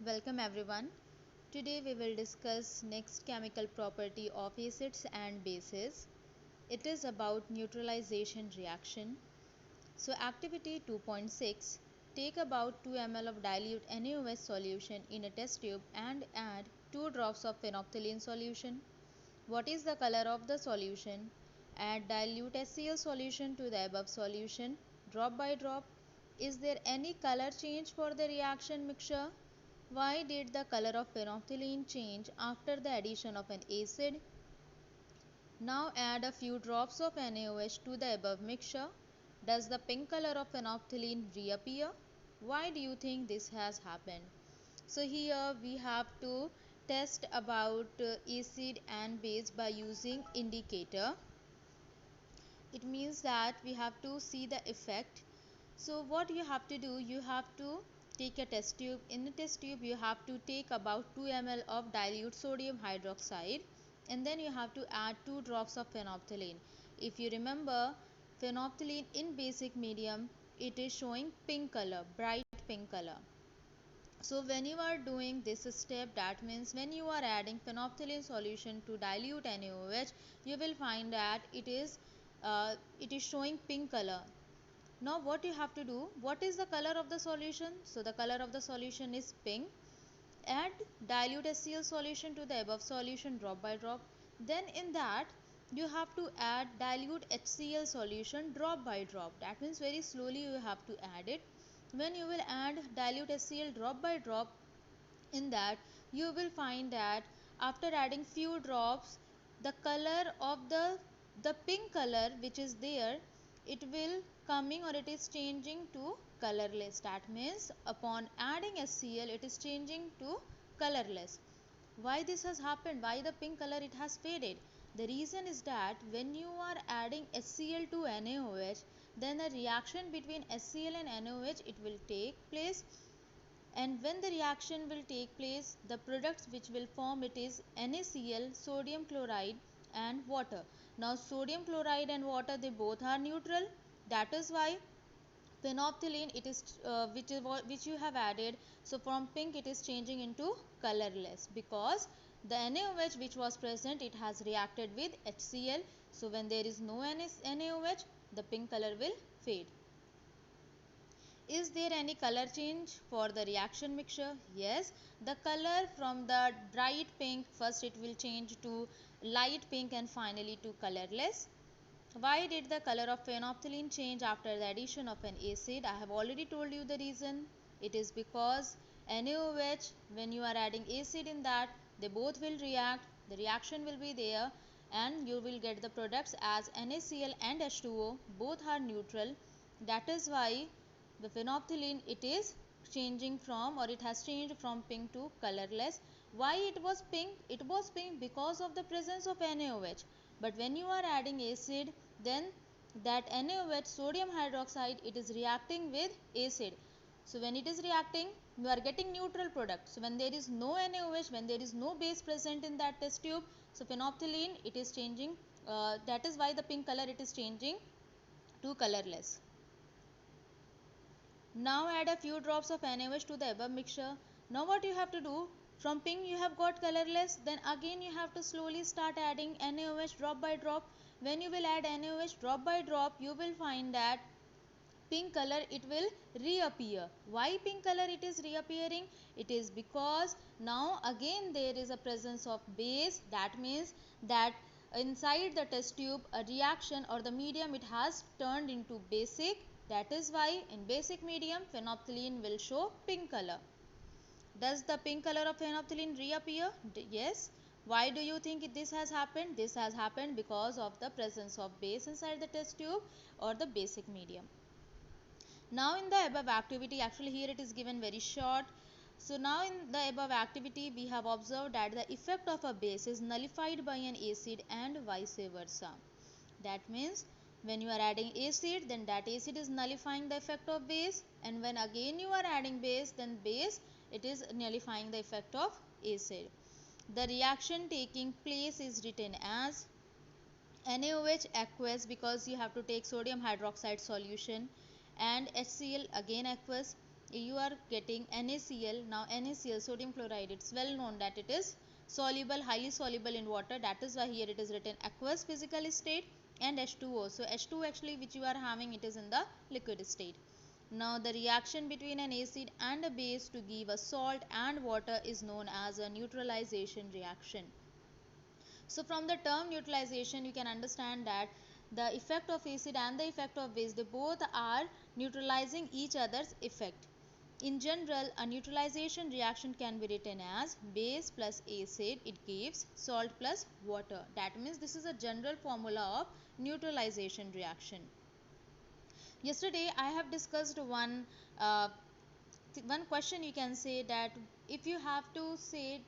Welcome everyone. Today we will discuss next chemical property of acids and bases. It is about neutralization reaction. So activity 2.6. Take about 2 ml of dilute NaOH solution in a test tube and add 2 drops of phenolphthalein solution. What is the color of the solution? Add dilute HCl solution to the above solution drop by drop. Is there any color change for the reaction mixture? Why did the color of phenolphthalein change after the addition of an acid? Now add a few drops of NaOH to the above mixture. Does the pink color of phenolphthalein reappear? Why do you think this has happened? So here we have to test about acid and base by using indicator. It means that we have to see the effect. So what you have to do, you have to take a test tube. In the test tube you have to take about 2 ml of dilute sodium hydroxide, and then you have to add 2 drops of phenolphthalein. If you remember, phenolphthalein in basic medium, it is showing pink color, bright pink color. So when you are doing this step, that means when you are adding phenolphthalein solution to dilute NaOH, you will find that it is showing pink color. Now what you have to do, what is the color of the solution? So the color of the solution is pink. Add dilute HCl solution to the above solution drop by drop. Then in that you have to add dilute HCl solution drop by drop. That means very slowly you have to add it. When you will add dilute HCl drop by drop, in that you will find that after adding few drops, the color of the pink color which is there, it will coming or it is changing to colorless. That means upon adding HCl, it is changing to colorless. Why this has happened? Why the pink color it has faded? The reason is that when you are adding HCl to NaOH, then a reaction between HCl and NaOH it will take place, and when the reaction will take place, the products which will form it is NaCl, sodium chloride and water. Now sodium chloride and water, they both are neutral. That is why phenolphthalein it is which you have added, so from pink it is changing into colorless, because the NaOH which was present, it has reacted with HCl. So when there is no NaOH, the pink color will fade. Is there any color change for the reaction mixture? Yes, the color from the bright pink, first it will change to light pink and finally to colorless. Why did the color of phenolphthalein change after the addition of an acid? I have already told you the reason. It is because NaOH, when you are adding acid in that, they both will react, the reaction will be there, and you will get the products as NaCl and H2O, both are neutral. That is why the phenolphthalein it is changing from, or it has changed from pink to colorless. Why it was pink? It was pink because of the presence of NaOH. But when you are adding acid, then that NaOH, sodium hydroxide, it is reacting with acid. So when it is reacting, you are getting neutral product. So when there is no NaOH, when there is no base present in that test tube, so phenolphthalein it is changing, that is why the pink color it is changing to colorless. Now add a few drops of NaOH to the above mixture. Now what you have to do, from pink you have got colorless, then again you have to slowly start adding NaOH drop by drop. When you will add NaOH drop by drop, you will find that pink color it will reappear. Why pink color it is reappearing? It is because now again there is a presence of base. That means that inside the test tube a reaction or the medium it has turned into basic. That is why in basic medium phenolphthalein will show pink color. Does the pink color of phenolphthalein reappear? Yes. Why do you think this has happened? This has happened because of the presence of base inside the test tube or the basic medium. Now in the above activity, actually here it is given very short. So now in the above activity we have observed that the effect of a base is nullified by an acid and vice versa. That means when you are adding acid, then that acid is nullifying the effect of base, and when again you are adding base, then base it is nullifying the effect of acid. The reaction taking place is written as NaOH aqueous, because you have to take sodium hydroxide solution, and HCl again aqueous. you are getting NaCl. Now NaCl, sodium chloride, it's well known that it is soluble, highly soluble in water. That is why here it is written aqueous physical state. And H2O, so H2 actually which you are having, it is in the liquid state. Now the reaction between an acid and a base to give a salt and water is known as a neutralization reaction. So from the term neutralization, you can understand that the effect of acid and the effect of base, they both are neutralizing each other's effect. In general, a neutralization reaction can be written as base plus acid, it gives salt plus water. That means this is a general formula of neutralization reaction. Yesterday I have discussed uh, one question. You can say that if you have to say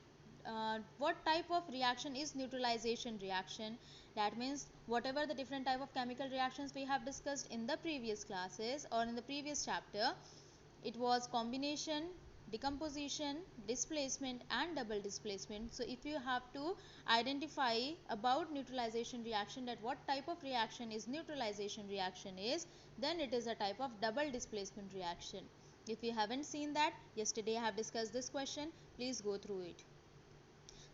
what type of reaction is neutralization reaction, that means whatever the different type of chemical reactions we have discussed in the previous classes or in the previous chapter, it was combination, decomposition, displacement and double displacement. So if you have to identify about neutralization reaction, that what type of reaction is neutralization reaction is, then it is a type of double displacement reaction. If you haven't seen that, yesterday I have discussed this question, please go through it.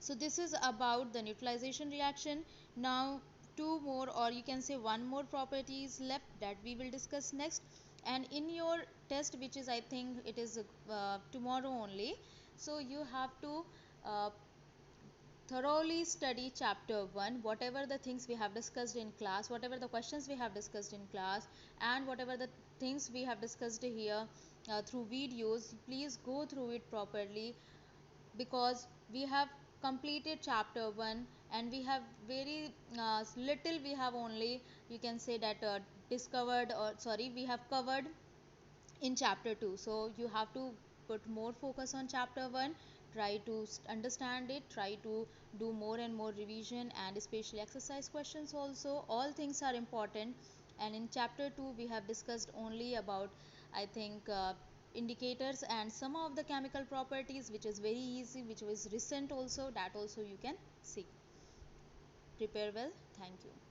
So this is about the neutralization reaction. Now two more, or you can say one more property is left that we will discuss next. And in your test, which is I think it is tomorrow only, so you have to uh, thoroughly study chapter 1, whatever the things we have discussed in class, whatever the questions we have discussed in class, and whatever the things we have discussed here through videos, please go through it properly, because we have completed chapter 1 and we have very little, we have only, you can say that discovered, or sorry, we have covered in chapter 2. So you have to put more focus on chapter 1, try to understand it, try to do more and more revision, and especially exercise questions also. All things are important. And in chapter 2 we have discussed only about, I think, indicators and some of the chemical properties, which is very easy, which was recent also, that also you can see. Prepare well. Thank you.